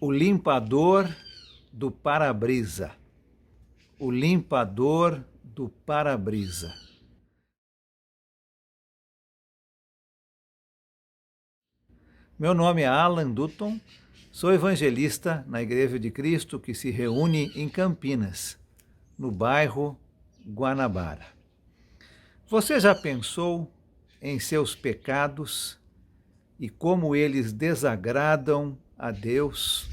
O limpador do para-brisa. O limpador do para-brisa. Meu nome é Alan Dutton, sou evangelista na Igreja de Cristo que se reúne em Campinas, no bairro Guanabara. Você já pensou em seus pecados e como eles desagradam a Deus?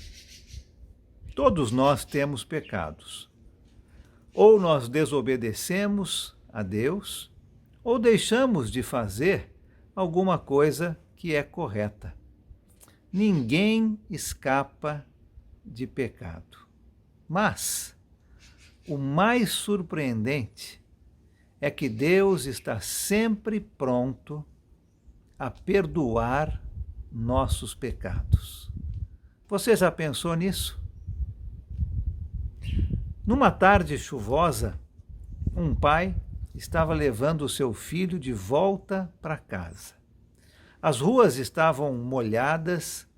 Todos nós temos pecados. Ou nós desobedecemos a Deus, ou deixamos de fazer alguma coisa que é correta. Ninguém escapa de pecado. Mas o mais surpreendente é que Deus está sempre pronto a perdoar nossos pecados. Você já pensou nisso? Numa tarde chuvosa, um pai estava levando o seu filho de volta para casa. As ruas estavam molhadas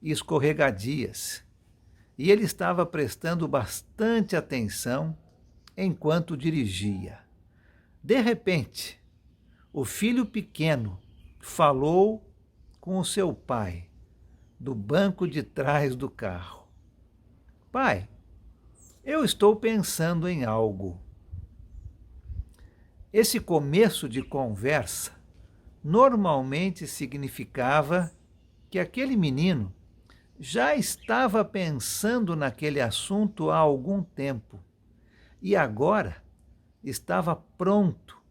e escorregadias, e ele estava prestando bastante atenção enquanto dirigia. De repente, o filho pequeno falou com o seu pai, do banco de trás do carro. Pai, eu estou pensando em algo. Esse começo de conversa normalmente significava que aquele menino já estava pensando naquele assunto há algum tempo e agora estava pronto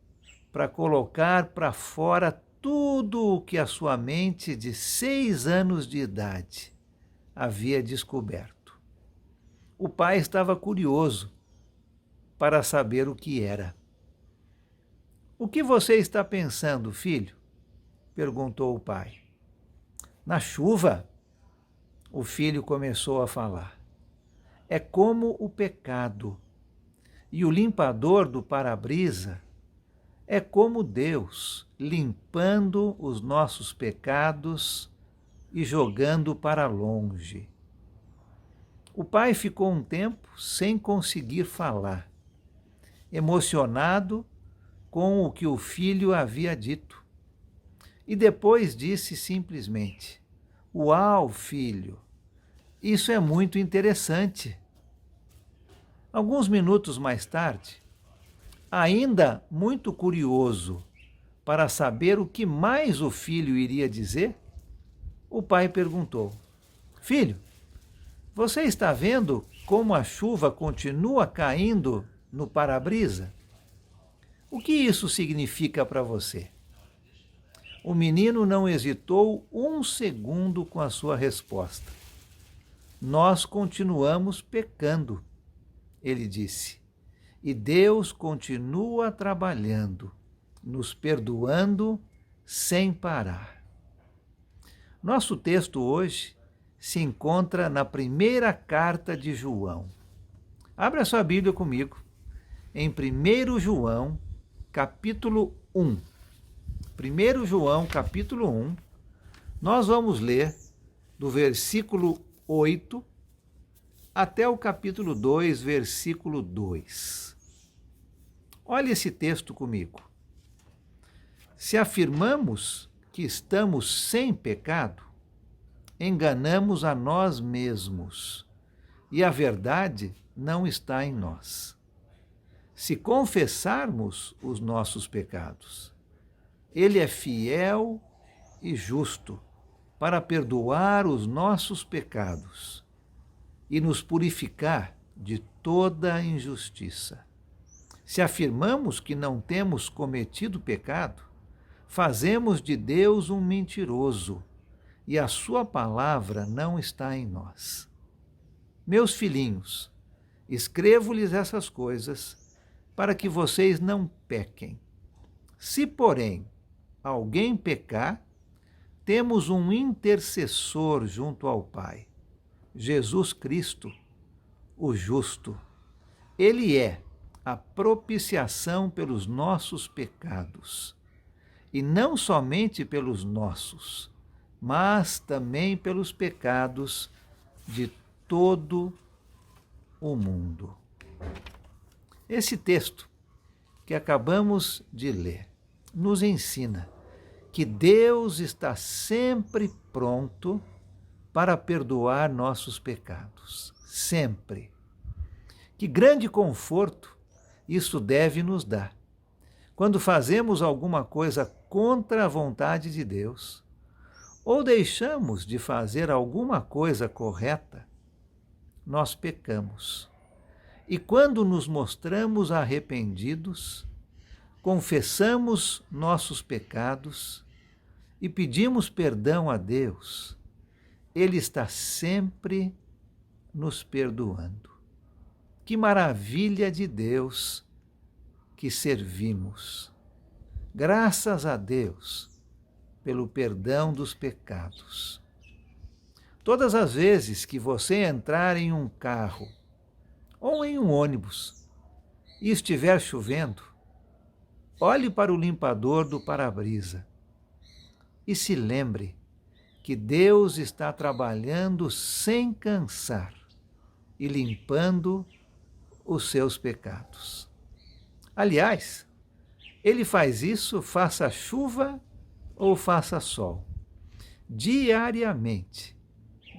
para colocar para fora tudo o que a sua mente de 6 anos de idade havia descoberto. O pai estava curioso para saber o que era. O que você está pensando, filho? Perguntou o pai. Na chuva, o filho começou a falar. É como o pecado. E o limpador do para-brisa é como Deus limpando os nossos pecados e jogando para longe. O pai ficou um tempo sem conseguir falar, emocionado com o que o filho havia dito. E depois disse simplesmente: Uau, filho, isso é muito interessante. Alguns minutos mais tarde, ainda muito curioso para saber o que mais o filho iria dizer, o pai perguntou: Filho, você está vendo como a chuva continua caindo no para-brisa? O que isso significa para você? O menino não hesitou um segundo com a sua resposta. Nós continuamos pecando, ele disse, e Deus continua trabalhando, nos perdoando sem parar. Nosso texto hoje se encontra na primeira carta de João. Abra sua Bíblia comigo, em 1 João, capítulo 1. 1 João, capítulo 1, nós vamos ler do versículo 8 até o capítulo 2, versículo 2. Olha esse texto comigo. Se afirmamos que estamos sem pecado, enganamos a nós mesmos e a verdade não está em nós. Se confessarmos os nossos pecados, Ele é fiel e justo para perdoar os nossos pecados e nos purificar de toda injustiça. Se afirmamos que não temos cometido pecado, fazemos de Deus um mentiroso e a sua palavra não está em nós. Meus filhinhos, escrevo-lhes essas coisas para que vocês não pequem. Se, porém, alguém pecar, temos um intercessor junto ao Pai, Jesus Cristo, o justo. Ele é a propiciação pelos nossos pecados, e não somente pelos nossos, mas também pelos pecados de todo o mundo. Esse texto que acabamos de ler nos ensina que Deus está sempre pronto para perdoar nossos pecados. Sempre. Que grande conforto isso deve nos dar. Quando fazemos alguma coisa contra a vontade de Deus, ou deixamos de fazer alguma coisa correta, nós pecamos. E quando nos mostramos arrependidos, confessamos nossos pecados e pedimos perdão a Deus, Ele está sempre nos perdoando. Que maravilha de Deus que servimos! Graças a Deus pelo perdão dos pecados. Todas as vezes que você entrar em um carro ou em um ônibus e estiver chovendo, olhe para o limpador do para-brisa e se lembre que Deus está trabalhando sem cansar e limpando os seus pecados. Aliás, Ele faz isso, faça chuva ou faça sol. Diariamente,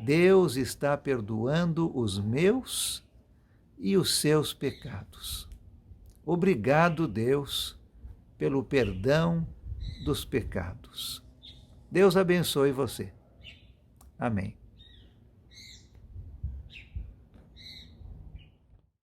Deus está perdoando os meus e os seus pecados. Obrigado, Deus, pelo perdão dos pecados. Deus abençoe você. Amém.